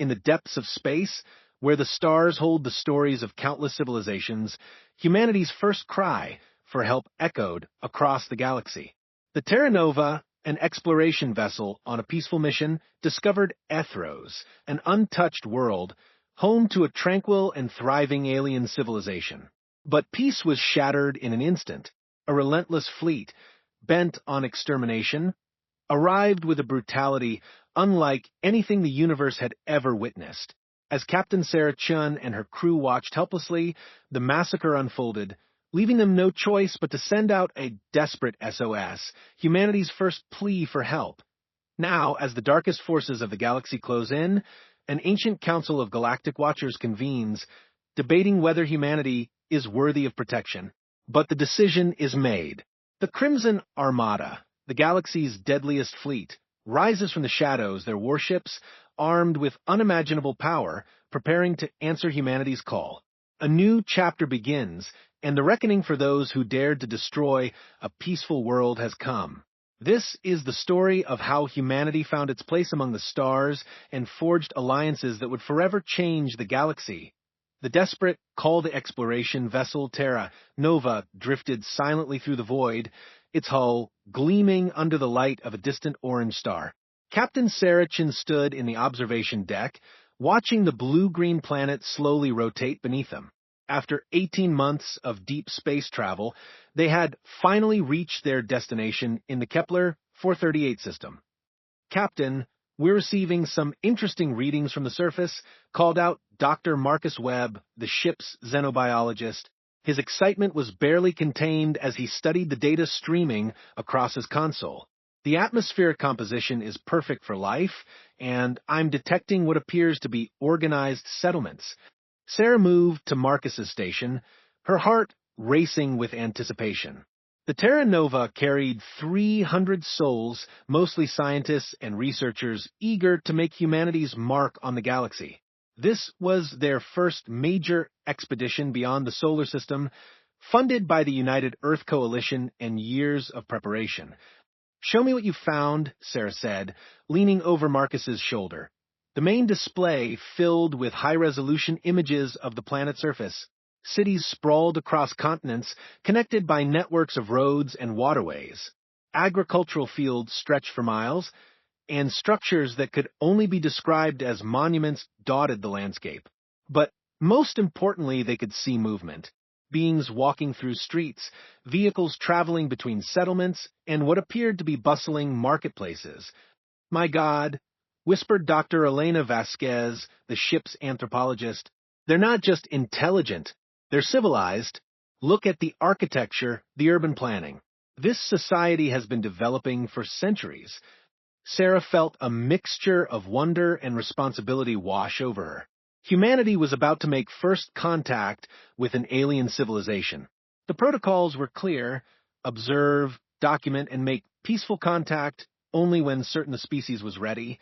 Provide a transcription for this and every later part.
in the depths of space, where the stars hold the stories of countless civilizations, humanity's first cry for help echoed across the galaxy. The Terra Nova, an exploration vessel on a peaceful mission, discovered Ethros, an untouched world, home to a tranquil and thriving alien civilization. But peace was shattered in an instant. A relentless fleet, bent on extermination, arrived with a brutality unlike anything the universe had ever witnessed. As Captain Sarah Chun and her crew watched helplessly, the massacre unfolded, leaving them no choice but to send out a desperate SOS, humanity's first plea for help. Now, as the darkest forces of the galaxy close in, an ancient council of galactic watchers convenes, debating whether humanity is worthy of protection. But the decision is made. The Crimson Armada, the galaxy's deadliest fleet, rises from the shadows, their warships, armed with unimaginable power, preparing to answer humanity's call. A new chapter begins, and the reckoning for those who dared to destroy a peaceful world has come. This is the story of how humanity found its place among the stars and forged alliances that would forever change the galaxy. The desperate call to exploration vessel Terra Nova drifted silently through the void, its hull gleaming under the light of a distant orange star. Captain Sarachin stood in the observation deck, watching the blue-green planet slowly rotate beneath them. After 18 months of deep space travel, they had finally reached their destination in the Kepler 438 system. "Captain, we're receiving some interesting readings from the surface," called out Dr. Marcus Webb, the ship's xenobiologist. His excitement was barely contained as he studied the data streaming across his console. "The atmospheric composition is perfect for life, and I'm detecting what appears to be organized settlements." Sarah moved to Marcus's station, her heart racing with anticipation. The Terra Nova carried 300 souls, mostly scientists and researchers eager to make humanity's mark on the galaxy. This was their first major expedition beyond the solar system, funded by the United Earth Coalition and years of preparation. "Show me what you found," Sarah said, leaning over Marcus's shoulder. The main display filled with high-resolution images of the planet's surface. Cities sprawled across continents, connected by networks of roads and waterways. Agricultural fields stretched for miles, and structures that could only be described as monuments dotted the landscape. But most importantly, they could see movement. Beings walking through streets, vehicles traveling between settlements, and what appeared to be bustling marketplaces. "My God," whispered Dr. Elena Vasquez, the ship's anthropologist, "they're not just intelligent, they're civilized. Look at the architecture, the urban planning. This society has been developing for centuries." Sarah felt a mixture of wonder and responsibility wash over her. Humanity was about to make first contact with an alien civilization. The protocols were clear: observe, document, and make peaceful contact only when certain the species was ready.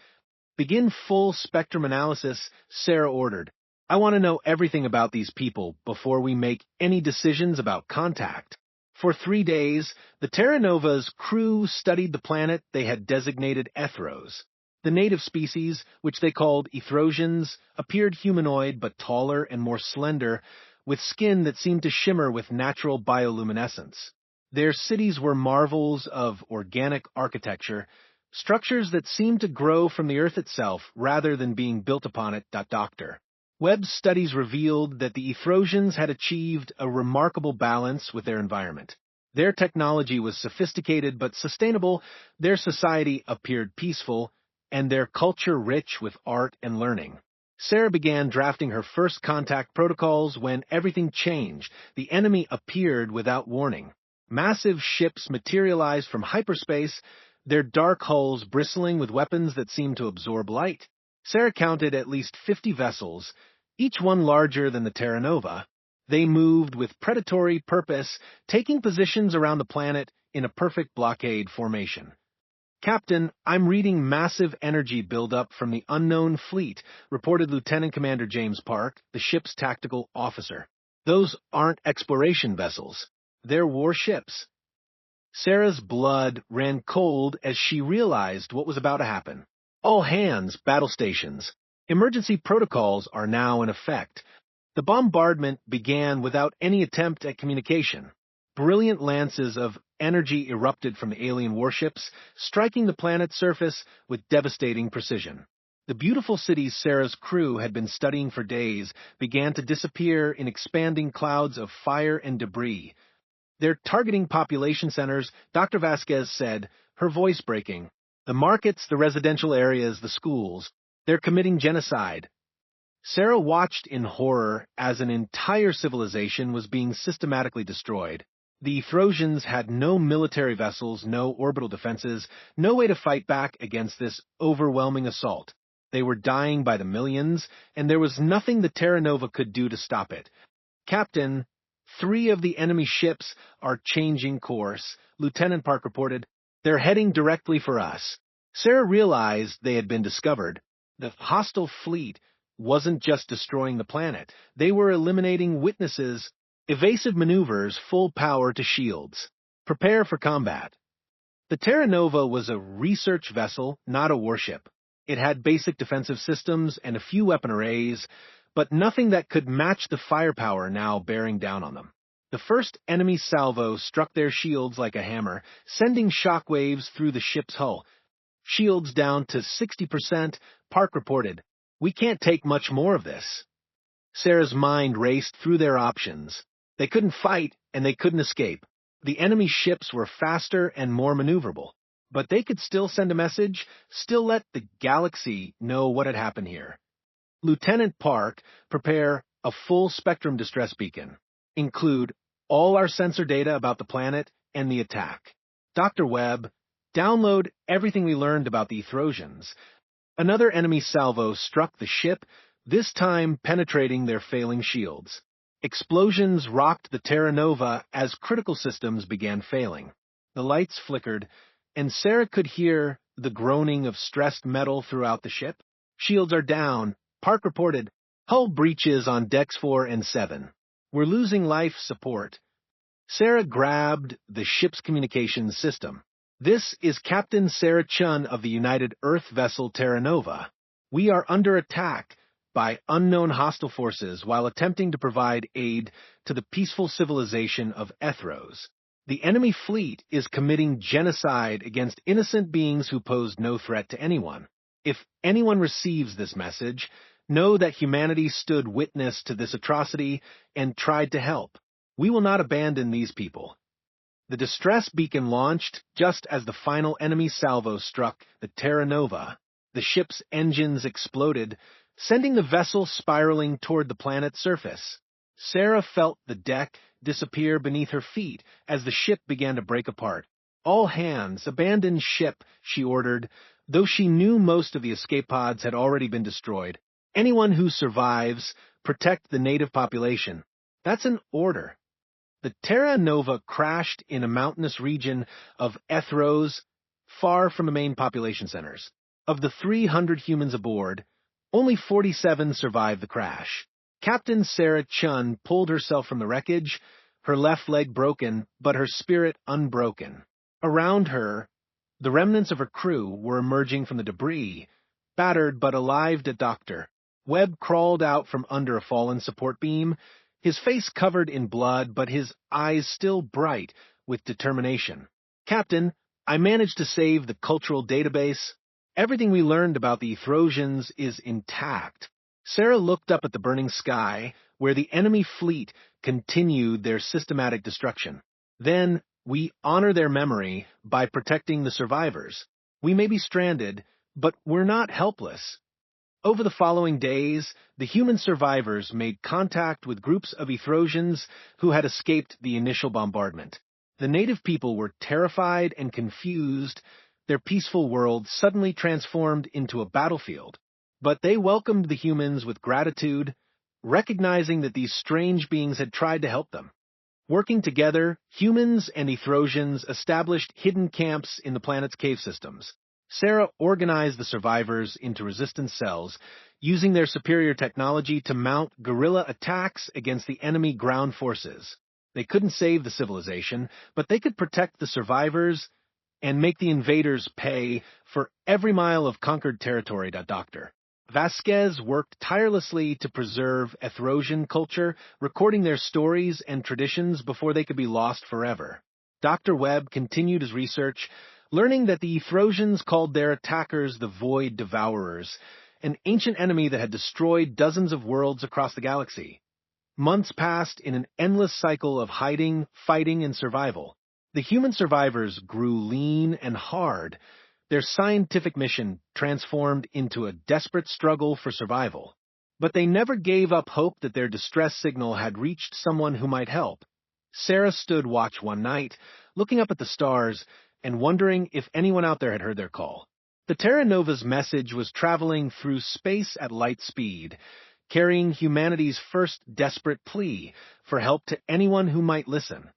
"Begin full spectrum analysis," Sarah ordered. "I want to know everything about these people before we make any decisions about contact." For 3 days, the Terra Nova's crew studied the planet they had designated Ethros. The native species, which they called Ethrosians, appeared humanoid but taller and more slender, with skin that seemed to shimmer with natural bioluminescence. Their cities were marvels of organic architecture, structures that seemed to grow from the Earth itself rather than being built upon it. Dr. Webb's studies revealed that the Ethrosians had achieved a remarkable balance with their environment. Their technology was sophisticated but sustainable, their society appeared peaceful, and their culture rich with art and learning. Sarah began drafting her first contact protocols when everything changed. The enemy appeared without warning. Massive ships materialized from hyperspace, their dark hulls bristling with weapons that seemed to absorb light. Sarah counted at least 50 vessels, each one larger than the Terra Nova. They moved with predatory purpose, taking positions around the planet in a perfect blockade formation. "Captain, I'm reading massive energy buildup from the unknown fleet," reported Lieutenant Commander James Park, the ship's tactical officer. "Those aren't exploration vessels. They're warships." Sarah's blood ran cold as she realized what was about to happen. "All hands, battle stations. Emergency protocols are now in effect. The bombardment began without any attempt at communication. Brilliant lances of energy erupted from the alien warships, striking the planet's surface with devastating precision. The beautiful cities Sarah's crew had been studying for days began to disappear in expanding clouds of fire and debris. They're targeting population centers, Dr. Vasquez said, her voice breaking. The markets, the residential areas, the schools. They're committing genocide. Sarah watched in horror as an entire civilization was being systematically destroyed. The Ethrosians had no military vessels, no orbital defenses, no way to fight back against this overwhelming assault. They were dying by the millions, and there was nothing the Terra Nova could do to stop it. Captain, 3 of the enemy ships are changing course, Lieutenant Park reported. They're heading directly for us. Sarah realized they had been discovered. The hostile fleet wasn't just destroying the planet. They were eliminating witnesses. Evasive maneuvers, full power to shields. Prepare for combat. The Terra Nova was a research vessel, not a warship. It had basic defensive systems and a few weapon arrays, but nothing that could match the firepower now bearing down on them. The first enemy salvo struck their shields like a hammer, sending shockwaves through the ship's hull. Shields down to 60%, Park reported. We can't take much more of this. Sarah's mind raced through their options. They couldn't fight, and they couldn't escape. The enemy ships were faster and more maneuverable. But they could still send a message, still let the galaxy know what had happened here. Lieutenant Park, prepare a full-spectrum distress beacon. Include all our sensor data about the planet and the attack. Dr. Webb, download everything we learned about the Ethrosians. Another enemy salvo struck the ship, this time penetrating their failing shields. Explosions rocked the Terra Nova as critical systems began failing. The lights flickered, and Sarah could hear the groaning of stressed metal throughout the ship. Shields are down, Park reported. Hull breaches on decks 4 and 7. We're losing life support. Sarah grabbed the ship's communications system. This is Captain Sarah Chun of the United Earth vessel Terra Nova. We are under attack by unknown hostile forces while attempting to provide aid to the peaceful civilization of Ethros. The enemy fleet is committing genocide against innocent beings who posed no threat to anyone. If anyone receives this message, know that humanity stood witness to this atrocity and tried to help. We will not abandon these people. The distress beacon launched just as the final enemy salvo struck the Terra Nova. The ship's engines exploded, sending the vessel spiraling toward the planet's surface. Sarah felt the deck disappear beneath her feet as the ship began to break apart. All hands, abandon ship, she ordered, though she knew most of the escape pods had already been destroyed. Anyone who survives, protect the native population. That's an order. The Terra Nova crashed in a mountainous region of Ethros, far from the main population centers. Of the 300 humans aboard, only 47 survived the crash. Captain Sarah Chun pulled herself from the wreckage, her left leg broken, but her spirit unbroken. Around her, the remnants of her crew were emerging from the debris, battered but alive to Dr. Webb crawled out from under a fallen support beam, his face covered in blood, but his eyes still bright with determination. Captain, I managed to save the cultural database. Everything we learned about the Ethrosians is intact. Sarah looked up at the burning sky, where the enemy fleet continued their systematic destruction. Then, we honor their memory by protecting the survivors. We may be stranded, but we're not helpless. Over the following days, the human survivors made contact with groups of Ethrosians who had escaped the initial bombardment. The native people were terrified and confused, their peaceful world suddenly transformed into a battlefield. But they welcomed the humans with gratitude, recognizing that these strange beings had tried to help them. Working together, humans and Ethrosians established hidden camps in the planet's cave systems. Sarah organized the survivors into resistance cells, using their superior technology to mount guerrilla attacks against the enemy ground forces. They couldn't save the civilization, but they could protect the survivors and make the invaders pay for every mile of conquered territory. Doctor. Vasquez worked tirelessly to preserve Ethrosian culture, recording their stories and traditions before they could be lost forever. Dr. Webb continued his research, learning that the Ethrosians called their attackers the Void Devourers, an ancient enemy that had destroyed dozens of worlds across the galaxy. Months passed in an endless cycle of hiding, fighting, and survival. The human survivors grew lean and hard. Their scientific mission transformed into a desperate struggle for survival. But they never gave up hope that their distress signal had reached someone who might help. Sarah stood watch one night, looking up at the stars and wondering if anyone out there had heard their call. The Terra Nova's message was traveling through space at light speed, carrying humanity's first desperate plea for help to anyone who might listen.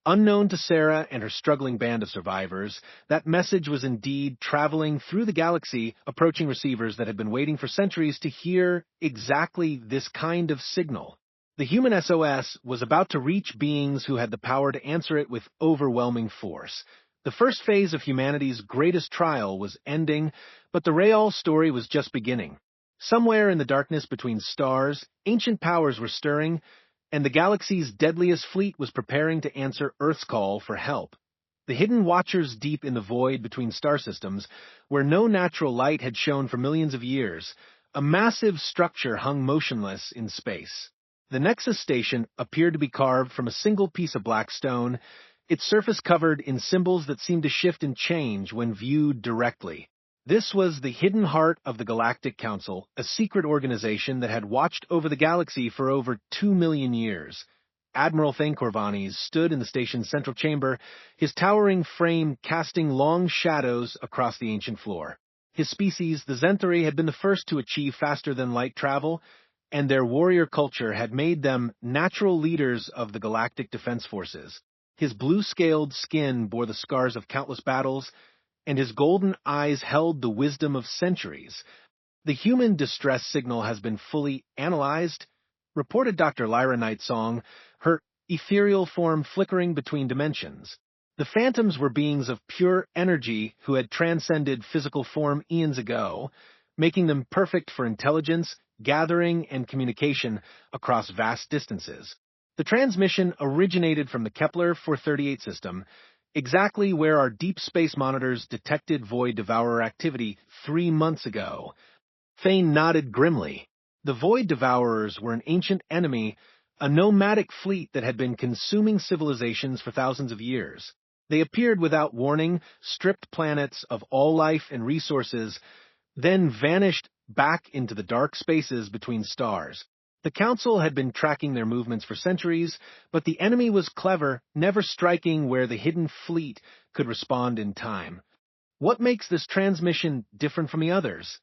Unknown to Sarah and her struggling band of survivors, that message was indeed traveling through the galaxy, approaching receivers that had been waiting for centuries to hear exactly this kind of signal. The human SOS was about to reach beings who had the power to answer it with overwhelming force. The first phase of humanity's greatest trial was ending, but the Real story was just beginning. Somewhere in the darkness between stars, ancient powers were stirring, and the galaxy's deadliest fleet was preparing to answer Earth's call for help. The hidden watchers deep in the void between star systems, where no natural light had shone for millions of years, a massive structure hung motionless in space. The Nexus station appeared to be carved from a single piece of black stone, its surface covered in symbols that seemed to shift and change when viewed directly. This was the hidden heart of the Galactic Council, a secret organization that had watched over the galaxy for over 2 million years. Admiral Thane Corvanis stood in the station's central chamber, his towering frame casting long shadows across the ancient floor. His species, the Zenthari, had been the first to achieve faster-than-light travel, and their warrior culture had made them natural leaders of the galactic defense forces. His blue-scaled skin bore the scars of countless battles, and his golden eyes held the wisdom of centuries. The human distress signal has been fully analyzed, reported Dr. Lyra Nightsong, her ethereal form flickering between dimensions. The phantoms were beings of pure energy who had transcended physical form eons ago, making them perfect for intelligence, gathering, and communication across vast distances. The transmission originated from the Kepler 438 system, exactly where our deep space monitors detected Void Devourer activity 3 months ago. Thane nodded grimly. The Void Devourers were an ancient enemy, a nomadic fleet that had been consuming civilizations for thousands of years. They appeared without warning, stripped planets of all life and resources, then vanished back into the dark spaces between stars. The Council had been tracking their movements for centuries, but the enemy was clever, never striking where the hidden fleet could respond in time. What makes this transmission different from the others?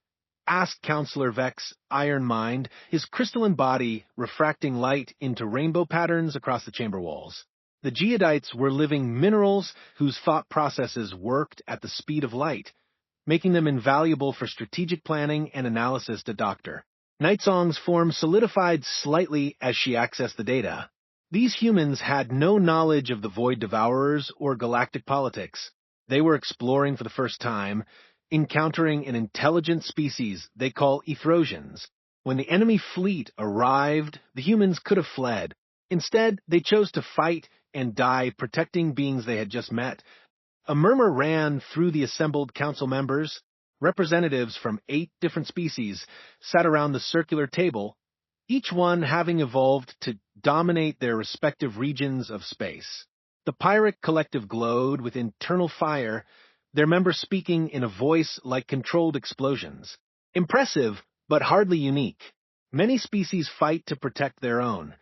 Asked Counselor Vex, Iron Mind, his crystalline body refracting light into rainbow patterns across the chamber walls. The Geodites were living minerals whose thought processes worked at the speed of light, making them invaluable for strategic planning and analysis to Doctor. Nightsong's form solidified slightly as she accessed the data. These humans had no knowledge of the Void Devourers or galactic politics. They were exploring for the first time, encountering an intelligent species they call Ethrosians. When the enemy fleet arrived, the humans could have fled. Instead, they chose to fight and die protecting beings they had just met. A murmur ran through the assembled council members. Representatives from 8 different species sat around the circular table, each one having evolved to dominate their respective regions of space. The Pyrrhic collective glowed with internal fire, their members speaking in a voice like controlled explosions. Impressive, but hardly unique. Many species fight to protect their own.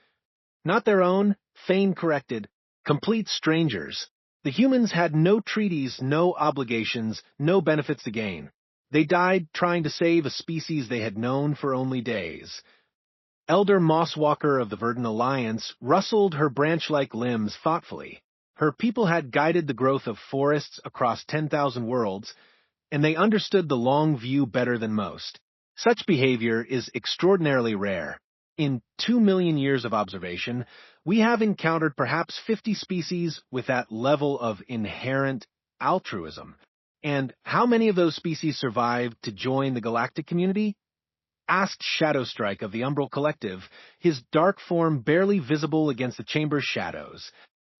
Not their own, Thane corrected, complete strangers. The humans had no treaties, no obligations, no benefits to gain. They died trying to save a species they had known for only days. Elder Mosswalker of the Verdant Alliance rustled her branch-like limbs thoughtfully. Her people had guided the growth of forests across 10,000 worlds, and they understood the long view better than most. Such behavior is extraordinarily rare. In 2 million years of observation, we have encountered perhaps 50 species with that level of inherent altruism. And how many of those species survived to join the galactic community? asked Shadowstrike of the Umbral Collective, his dark form barely visible against the chamber's shadows.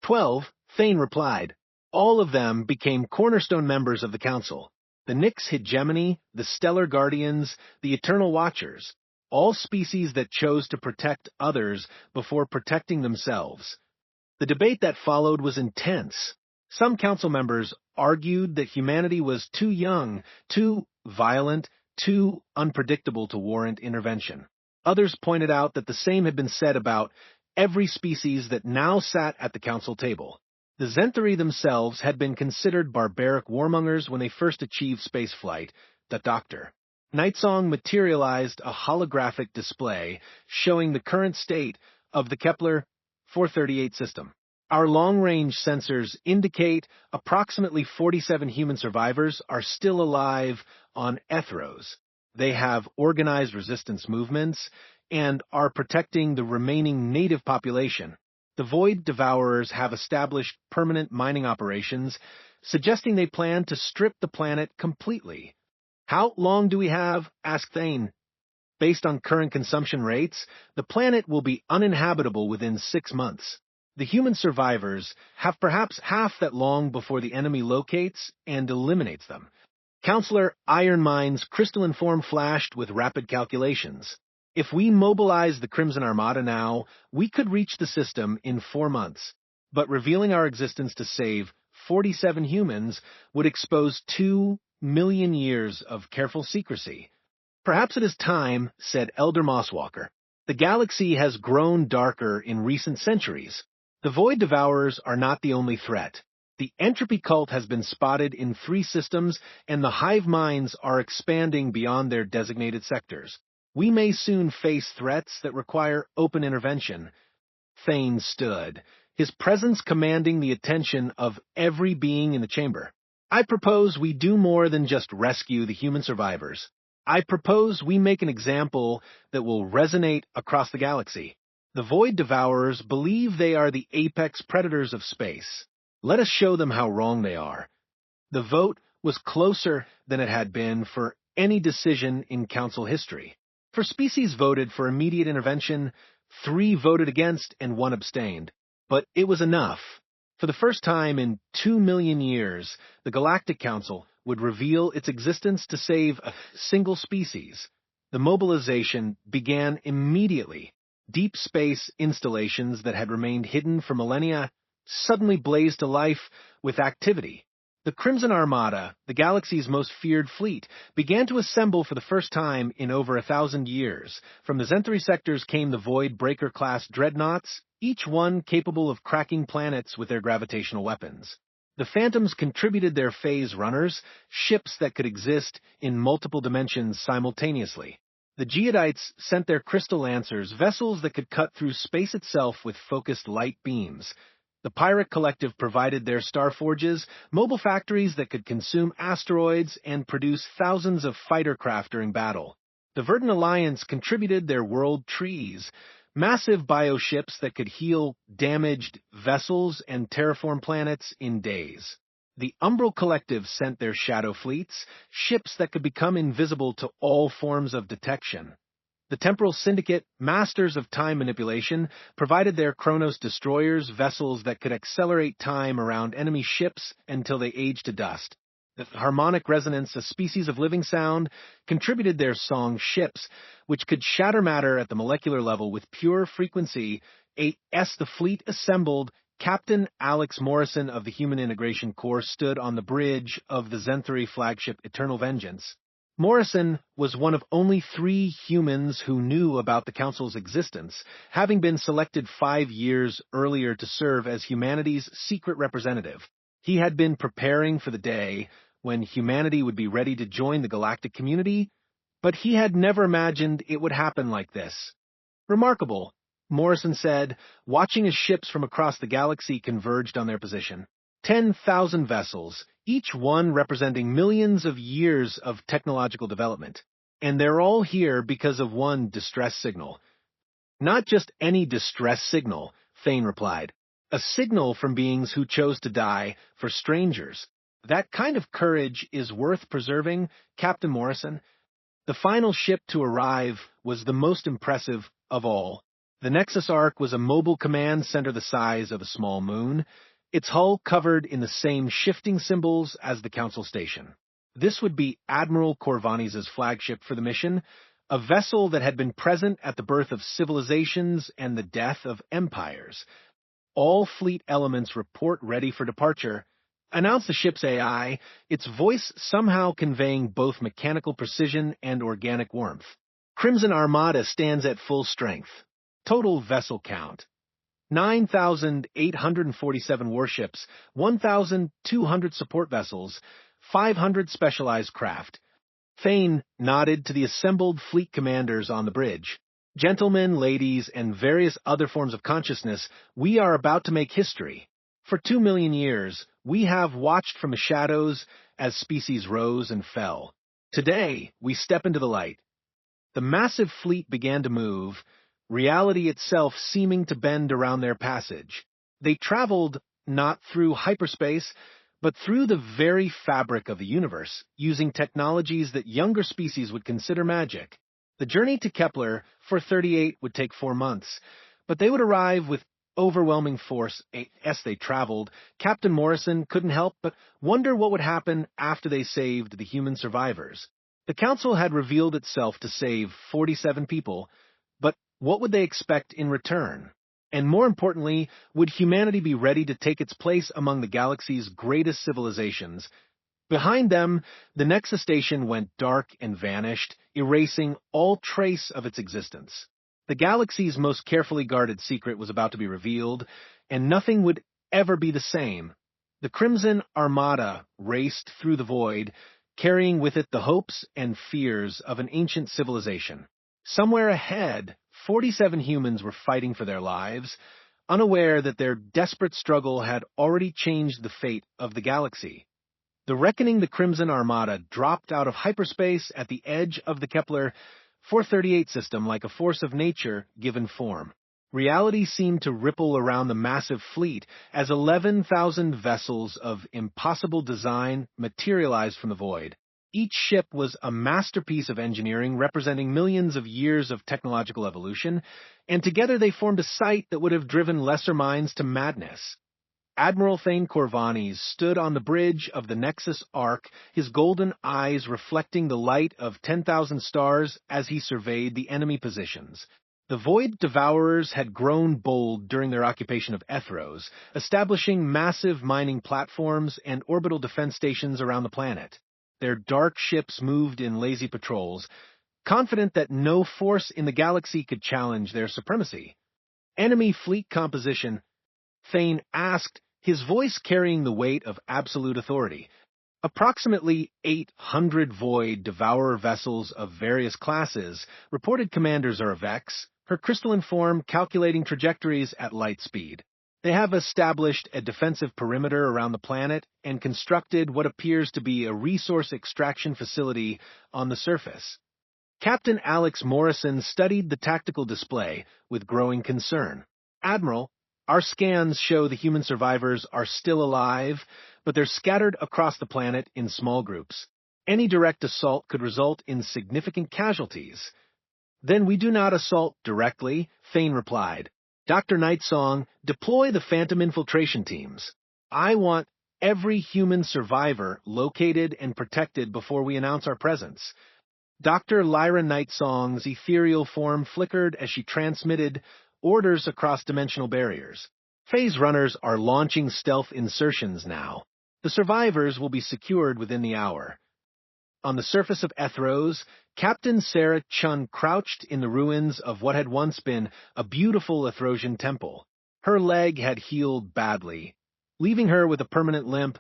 12, Thane replied. All of them became cornerstone members of the Council. The Nyx Hegemony, the Stellar Guardians, the Eternal Watchers, all species that chose to protect others before protecting themselves. The debate that followed was intense. Some council members argued that humanity was too young, too violent, too unpredictable to warrant intervention. Others pointed out that the same had been said about every species that now sat at the council table. The Zenthari themselves had been considered barbaric warmongers when they first achieved spaceflight. The Doctor. Nightsong materialized a holographic display showing the current state of the Kepler 438 system. Our long-range sensors indicate approximately 47 human survivors are still alive on Ethros. They have organized resistance movements and are protecting the remaining native population. The Void Devourers have established permanent mining operations, suggesting they plan to strip the planet completely. How long do we have? Asked Thane. Based on current consumption rates, the planet will be uninhabitable within 6 months. The human survivors have perhaps half that long before the enemy locates and eliminates them. Counselor Ironmind's crystalline form flashed with rapid calculations. If we mobilize the Crimson Armada now, we could reach the system in 4 months. But revealing our existence to save 47 humans would expose 2 million years of careful secrecy. Perhaps it is time, said Elder Mosswalker. The galaxy has grown darker in recent centuries. The Void Devourers are not the only threat. The entropy cult has been spotted in 3 systems, and the hive minds are expanding beyond their designated sectors. We may soon face threats that require open intervention. Thane stood, his presence commanding the attention of every being in the chamber. I propose we do more than just rescue the human survivors. I propose we make an example that will resonate across the galaxy. The Void Devourers believe they are the apex predators of space. Let us show them how wrong they are. The vote was closer than it had been for any decision in Council history. For species voted for immediate intervention, 3 voted against and 1 abstained. But it was enough. For the first time in 2 million years, the Galactic Council would reveal its existence to save a single species. The mobilization began immediately. Deep space installations that had remained hidden for millennia suddenly blazed to life with activity. The Crimson Armada, the galaxy's most feared fleet, began to assemble for the first time in over 1,000 years. From the Zenthari sectors came the Void Breaker-class dreadnoughts, each one capable of cracking planets with their gravitational weapons. The Phantoms contributed their phase runners, ships that could exist in multiple dimensions simultaneously. The Geodites sent their Crystal Lancers, vessels that could cut through space itself with focused light beams. The Pirate Collective provided their Starforges, mobile factories that could consume asteroids and produce thousands of fighter craft during battle. The Verdant Alliance contributed their World Trees, massive bioships that could heal damaged vessels and terraform planets in days. The Umbral Collective sent their Shadow Fleets, ships that could become invisible to all forms of detection. The Temporal Syndicate, masters of time manipulation, provided their Chronos destroyers, vessels that could accelerate time around enemy ships until they aged to dust. The Harmonic Resonance, a species of living sound, contributed their song ships, which could shatter matter at the molecular level with pure frequency. As the fleet assembled, Captain Alex Morrison of the Human Integration Corps stood on the bridge of the Zenthari flagship Eternal Vengeance. Morrison was one of only 3 humans who knew about the Council's existence, having been selected 5 years earlier to serve as humanity's secret representative. He had been preparing for the day when humanity would be ready to join the galactic community, but he had never imagined it would happen like this. Remarkable, Morrison said, watching as ships from across the galaxy converged on their position. 10,000 vessels, each one representing millions of years of technological development. And they're all here because of one distress signal. Not just any distress signal, Thane replied. A signal from beings who chose to die for strangers. That kind of courage is worth preserving, Captain Morrison. The final ship to arrive was the most impressive of all. The Nexus Ark was a mobile command center the size of a small moon, its hull covered in the same shifting symbols as the Council Station. This would be Admiral Corvanis' flagship for the mission, a vessel that had been present at the birth of civilizations and the death of empires. All fleet elements report ready for departure, announced the ship's AI, its voice somehow conveying both mechanical precision and organic warmth. Crimson Armada stands at full strength. Total vessel count: 9,847 warships, 1,200 support vessels, 500 specialized craft. Thane nodded to the assembled fleet commanders on the bridge. Gentlemen, ladies, and various other forms of consciousness, we are about to make history. For 2 million years, we have watched from the shadows as species rose and fell. Today, we step into the light. The massive fleet began to move, reality itself seeming to bend around their passage. They traveled not through hyperspace, but through the very fabric of the universe, using technologies that younger species would consider magic. The journey to Kepler for 38 would take 4 months, but they would arrive with overwhelming force as they traveled. Captain Morrison couldn't help but wonder what would happen after they saved the human survivors. The Council had revealed itself to save 47 people, but what would they expect in return? And more importantly, would humanity be ready to take its place among the galaxy's greatest civilizations? Behind them, the Nexus Station went dark and vanished, erasing all trace of its existence. The galaxy's most carefully guarded secret was about to be revealed, and nothing would ever be the same. The Crimson Armada raced through the void, carrying with it the hopes and fears of an ancient civilization. Somewhere ahead, 47 humans were fighting for their lives, unaware that their desperate struggle had already changed the fate of the galaxy. The reckoning the Crimson Armada dropped out of hyperspace at the edge of the Kepler 438 system like a force of nature given form. Reality seemed to ripple around the massive fleet as 11,000 vessels of impossible design materialized from the void. Each ship was a masterpiece of engineering representing millions of years of technological evolution, and together they formed a sight that would have driven lesser minds to madness. Admiral Thane Corvanis stood on the bridge of the Nexus Ark, his golden eyes reflecting the light of 10,000 stars as he surveyed the enemy positions. The Void Devourers had grown bold during their occupation of Ethros, establishing massive mining platforms and orbital defense stations around the planet. Their dark ships moved in lazy patrols, confident that no force in the galaxy could challenge their supremacy. Enemy fleet composition, Thane asked, his voice carrying the weight of absolute authority. Approximately 800 Void Devourer vessels of various classes, reported commanders are Vex, her crystalline form calculating trajectories at light speed. They have established a defensive perimeter around the planet and constructed what appears to be a resource extraction facility on the surface. Captain Alex Morrison studied the tactical display with growing concern. Admiral, our scans show the human survivors are still alive, but they're scattered across the planet in small groups. Any direct assault could result in significant casualties. Then we do not assault directly, Thane replied. Dr. Nightsong, deploy the Phantom infiltration teams. I want every human survivor located and protected before we announce our presence. Dr. Lyra Nightsong's ethereal form flickered as she transmitted orders across dimensional barriers. Phase runners are launching stealth insertions now. The survivors will be secured within the hour. On the surface of Ethros, Captain Sarah Chun crouched in the ruins of what had once been a beautiful Ethrosian temple. Her leg had healed badly, leaving her with a permanent limp,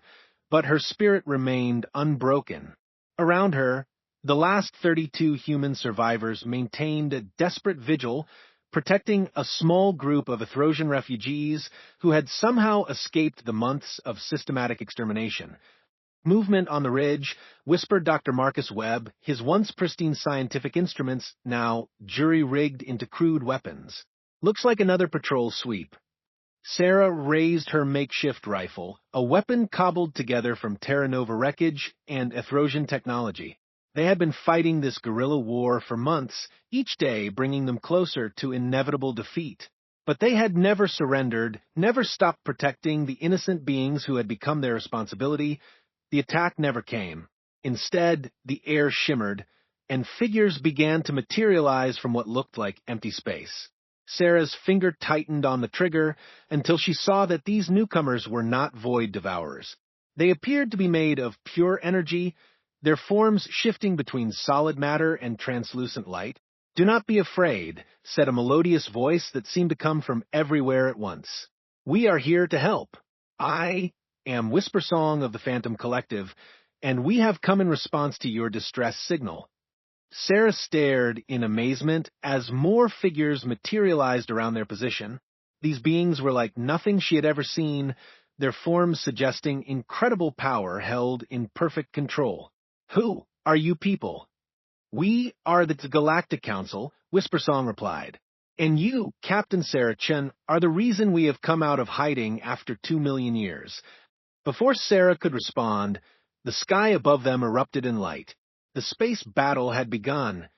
but her spirit remained unbroken. Around her, the last 32 human survivors maintained a desperate vigil, protecting a small group of Ethrosian refugees who had somehow escaped the months of systematic extermination. Movement on the ridge, whispered Dr. Marcus Webb, his once pristine scientific instruments now jury-rigged into crude weapons. Looks like another patrol sweep. Sarah raised her makeshift rifle, a weapon cobbled together from Terra Nova wreckage and Ethrosian technology. They had been fighting this guerrilla war for months, each day bringing them closer to inevitable defeat. But they had never surrendered, never stopped protecting the innocent beings who had become their responsibility. The attack never came. Instead, the air shimmered, and figures began to materialize from what looked like empty space. Sarah's finger tightened on the trigger until she saw that these newcomers were not void devourers. They appeared to be made of pure energy, their forms shifting between solid matter and translucent light. "Do not be afraid," said a melodious voice that seemed to come from everywhere at once. "We are here to help. I am Whisper Song of the Phantom Collective, and we have come in response to your distress signal." Sarah stared in amazement as more figures materialized around their position. These beings were like nothing she had ever seen, their forms suggesting incredible power held in perfect control. "Who are you people?" "We are the Galactic Council," Whisper Song replied. "And you, Captain Sarah Chen, are the reason we have come out of hiding after 2 million years." Before Sarah could respond, the sky above them erupted in light. The space battle had begun.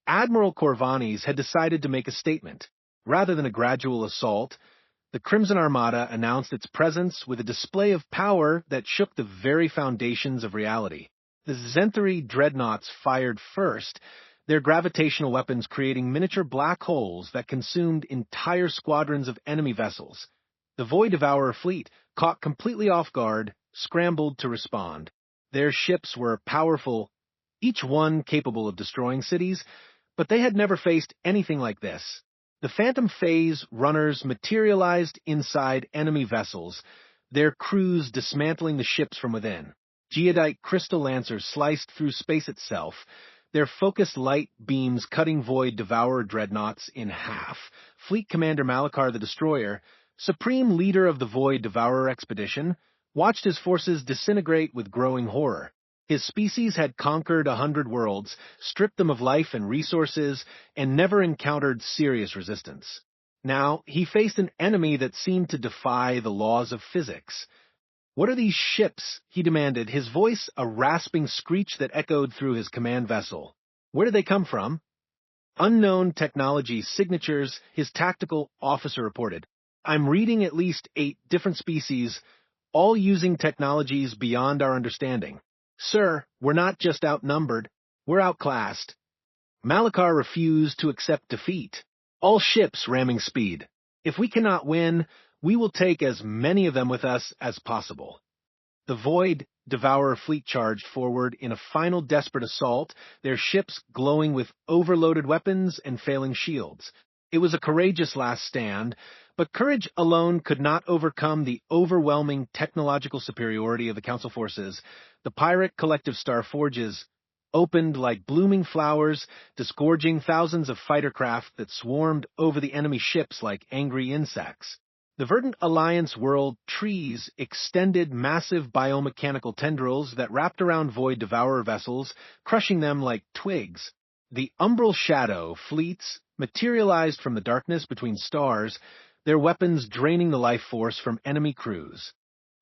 Admiral Corvanis had decided to make a statement. Rather than a gradual assault, the Crimson Armada announced its presence with a display of power that shook the very foundations of reality. The Zenthari dreadnoughts fired first, their gravitational weapons creating miniature black holes that consumed entire squadrons of enemy vessels. The Void Devourer fleet, caught completely off guard, scrambled to respond. Their ships were powerful, each one capable of destroying cities, but they had never faced anything like this. The Phantom Phase runners materialized inside enemy vessels, their crews dismantling the ships from within. Geodite crystal lancers sliced through space itself, their focused light beams cutting Void Devourer dreadnoughts in half. Fleet Commander Malachar the Destroyer, supreme leader of the Void Devourer expedition, watched his forces disintegrate with growing horror. His species had conquered 100 worlds, stripped them of life and resources, and never encountered serious resistance. Now, he faced an enemy that seemed to defy the laws of physics. "What are these ships?" he demanded, his voice a rasping screech that echoed through his command vessel. "Where did they come from?" "Unknown technology signatures," his tactical officer reported. "I'm reading at least 8 different species, all using technologies beyond our understanding. Sir, we're not just outnumbered, we're outclassed." Malachar refused to accept defeat. "All ships ramming speed. If we cannot win, we will take as many of them with us as possible." The Void Devourer fleet charged forward in a final desperate assault, their ships glowing with overloaded weapons and failing shields. It was a courageous last stand, but courage alone could not overcome the overwhelming technological superiority of the Council forces. The pirate collective star forges opened like blooming flowers, disgorging thousands of fighter craft that swarmed over the enemy ships like angry insects. The Verdant Alliance world trees extended massive biomechanical tendrils that wrapped around Void Devourer vessels, crushing them like twigs. The Umbral Shadow fleets materialized from the darkness between stars, their weapons draining the life force from enemy crews.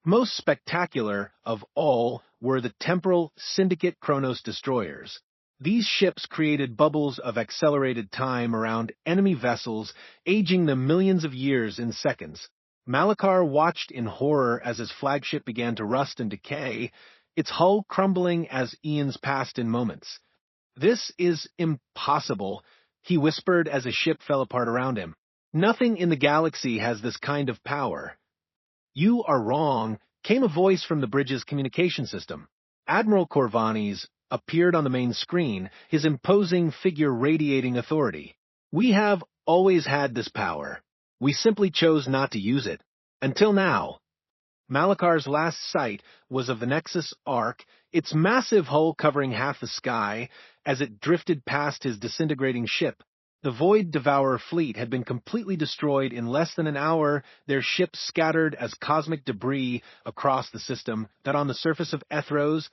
Most spectacular of all were the temporal Syndicate Chronos destroyers. These ships created bubbles of accelerated time around enemy vessels, aging them millions of years in seconds. Malachar watched in horror as his flagship began to rust and decay, its hull crumbling as eons passed in moments. "This is impossible," he whispered as his ship fell apart around him. "Nothing in the galaxy has this kind of power." "You are wrong," came a voice from the bridge's communication system. Admiral Corvanis appeared on the main screen, his imposing figure radiating authority. "We have always had this power. We simply chose not to use it. Until now." Malachar's last sight was of the Nexus Ark, its massive hull covering half the sky, as it drifted past his disintegrating ship. The Void Devourer fleet had been completely destroyed in less than an hour, their ships scattered as cosmic debris across the system, that on the surface of Ethros,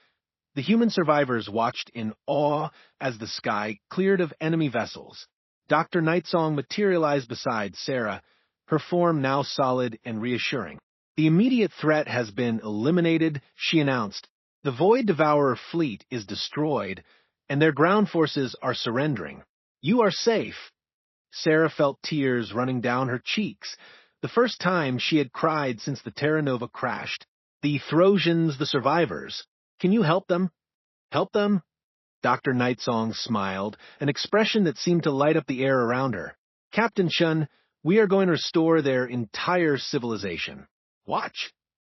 the human survivors watched in awe as the sky cleared of enemy vessels. Dr. Nightsong materialized beside Sarah, her form now solid and reassuring. "The immediate threat has been eliminated," she announced. "The Void Devourer fleet is destroyed, and their ground forces are surrendering. You are safe. Sarah felt tears running down her cheeks, the first time she had cried since the Terra Nova crashed. The Throsians, the survivors. Can you help them? Help them? Dr. Nightsong smiled, an expression that seemed to light up the air around her. Captain Chun, we are going to restore their entire civilization. Watch.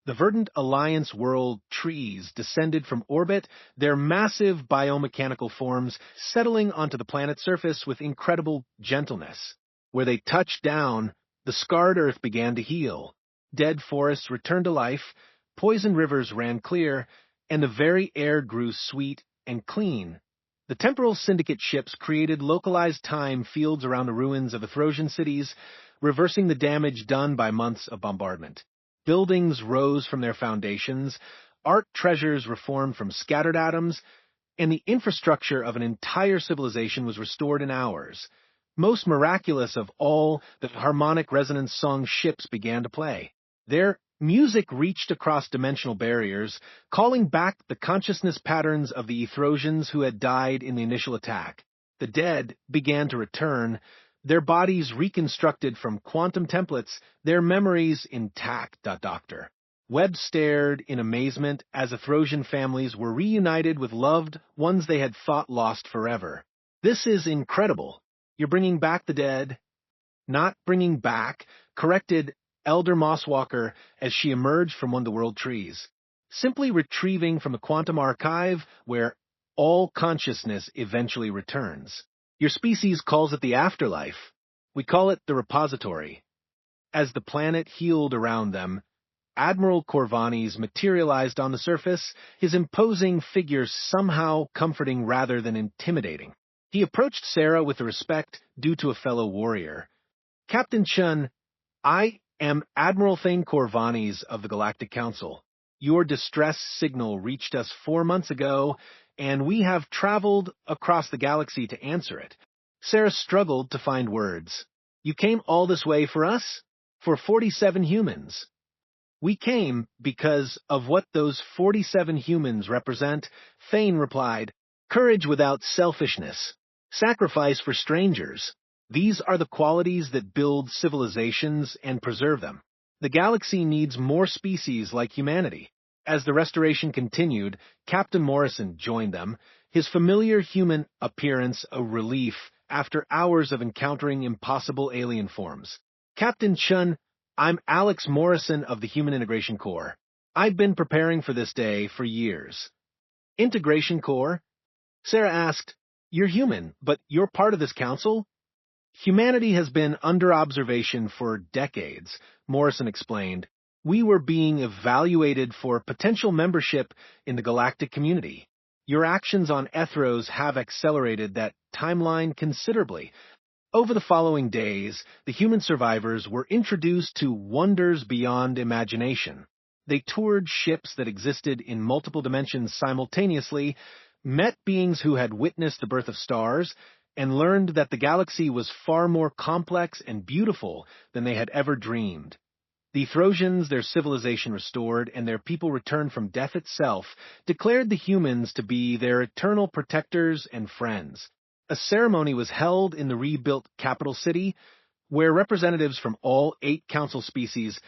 The Verdant Alliance world trees descended from orbit, their massive biomechanical forms settling onto the planet's surface with incredible gentleness. Where they touched down, the scarred Earth began to heal. Dead forests returned to life, poisoned rivers ran clear, and the very air grew sweet and clean. The Temporal Syndicate ships created localized time fields around the ruins of Ethrosian cities, reversing the damage done by months of bombardment. Buildings rose from their foundations, art treasures reformed from scattered atoms, and the infrastructure of an entire civilization was restored in hours. Most miraculous of all, the harmonic resonance song ships began to play. Their music reached across dimensional barriers, calling back the consciousness patterns of the Ethrosians who had died in the initial attack. The dead began to return, their bodies reconstructed from quantum templates, their memories intact. Doctor Webb stared in amazement as Ethrosian families were reunited with loved ones they had thought lost forever. This is incredible. You're bringing back the dead? Not bringing back, corrected Elder Mosswalker as she emerged from one of the world trees. Simply retrieving from the quantum archive where all consciousness eventually returns. Your species calls it the afterlife. We call it the repository. As the planet healed around them, Admiral Corvani's materialized on the surface, his imposing figure somehow comforting rather than intimidating. He approached Sarah with the respect due to a fellow warrior. Captain Chun, I am Admiral Thane Corvanis of the Galactic Council. Your distress signal reached us 4 months ago, and we have traveled across the galaxy to answer it. Sarah struggled to find words. You came all this way for us? For 47 humans. We came because of what those 47 humans represent, Thane replied. Courage without selfishness. Sacrifice for strangers. These are the qualities that build civilizations and preserve them. The galaxy needs more species like humanity. As the restoration continued, Captain Morrison joined them, his familiar human appearance a relief after hours of encountering impossible alien forms. Captain Chun, I'm Alex Morrison of the Human Integration Corps. I've been preparing for this day for years. Integration Corps? Sarah asked, You're human, but you're part of this council? Humanity has been under observation for decades, Morrison explained. We were being evaluated for potential membership in the galactic community. Your actions on Ethros have accelerated that timeline considerably. Over the following days, the human survivors were introduced to wonders beyond imagination. They toured ships that existed in multiple dimensions simultaneously, met beings who had witnessed the birth of stars, and learned that the galaxy was far more complex and beautiful than they had ever dreamed. The Throsians, their civilization restored, and their people returned from death itself, declared the humans to be their eternal protectors and friends. A ceremony was held in the rebuilt capital city, where representatives from all 8 council species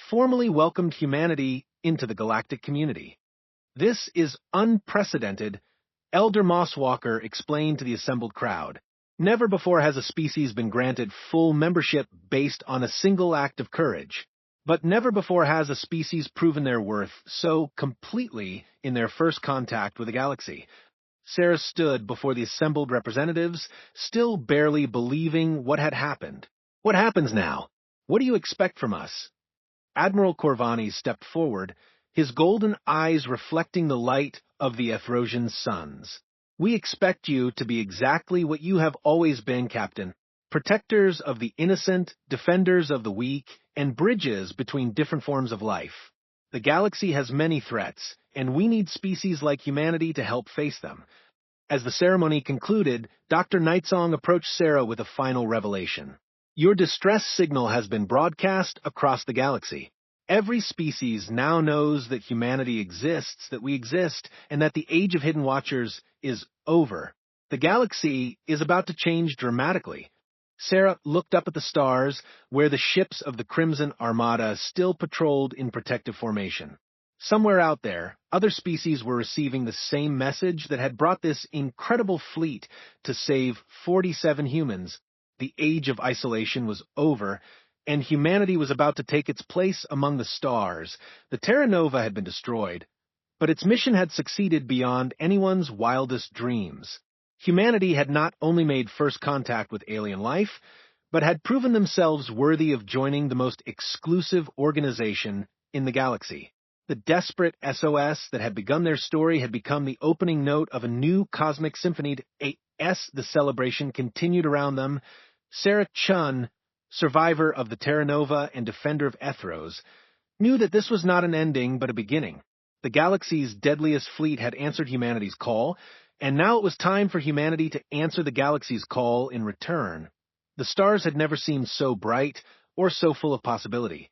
formally welcomed humanity into the galactic community. This is unprecedented, Elder Mosswalker explained to the assembled crowd. Never before has a species been granted full membership based on a single act of courage. But never before has a species proven their worth so completely in their first contact with the galaxy. Sarah stood before the assembled representatives, still barely believing what had happened. What happens now? What do you expect from us? Admiral Corvani stepped forward, his golden eyes reflecting the light of the Ethrosian suns. We expect you to be exactly what you have always been, Captain. Protectors of the innocent, defenders of the weak, and bridges between different forms of life. The galaxy has many threats, and we need species like humanity to help face them. As the ceremony concluded, Dr. Nightsong approached Sarah with a final revelation. Your distress signal has been broadcast across the galaxy. Every species now knows that humanity exists, that we exist, and that the Age of Hidden Watchers is over. The galaxy is about to change dramatically. Sarah looked up at the stars, where the ships of the Crimson Armada still patrolled in protective formation. Somewhere out there, other species were receiving the same message that had brought this incredible fleet to save 47 humans. The age of isolation was over, and humanity was about to take its place among the stars. The Terra Nova had been destroyed, but its mission had succeeded beyond anyone's wildest dreams. Humanity had not only made first contact with alien life, but had proven themselves worthy of joining the most exclusive organization in the galaxy. The desperate SOS that had begun their story had become the opening note of a new cosmic symphony. The celebration continued around them. Sarah Chun, survivor of the Terra Nova and defender of Ethros, knew that this was not an ending but a beginning. The galaxy's deadliest fleet had answered humanity's call, and now it was time for humanity to answer the galaxy's call in return. The stars had never seemed so bright or so full of possibility.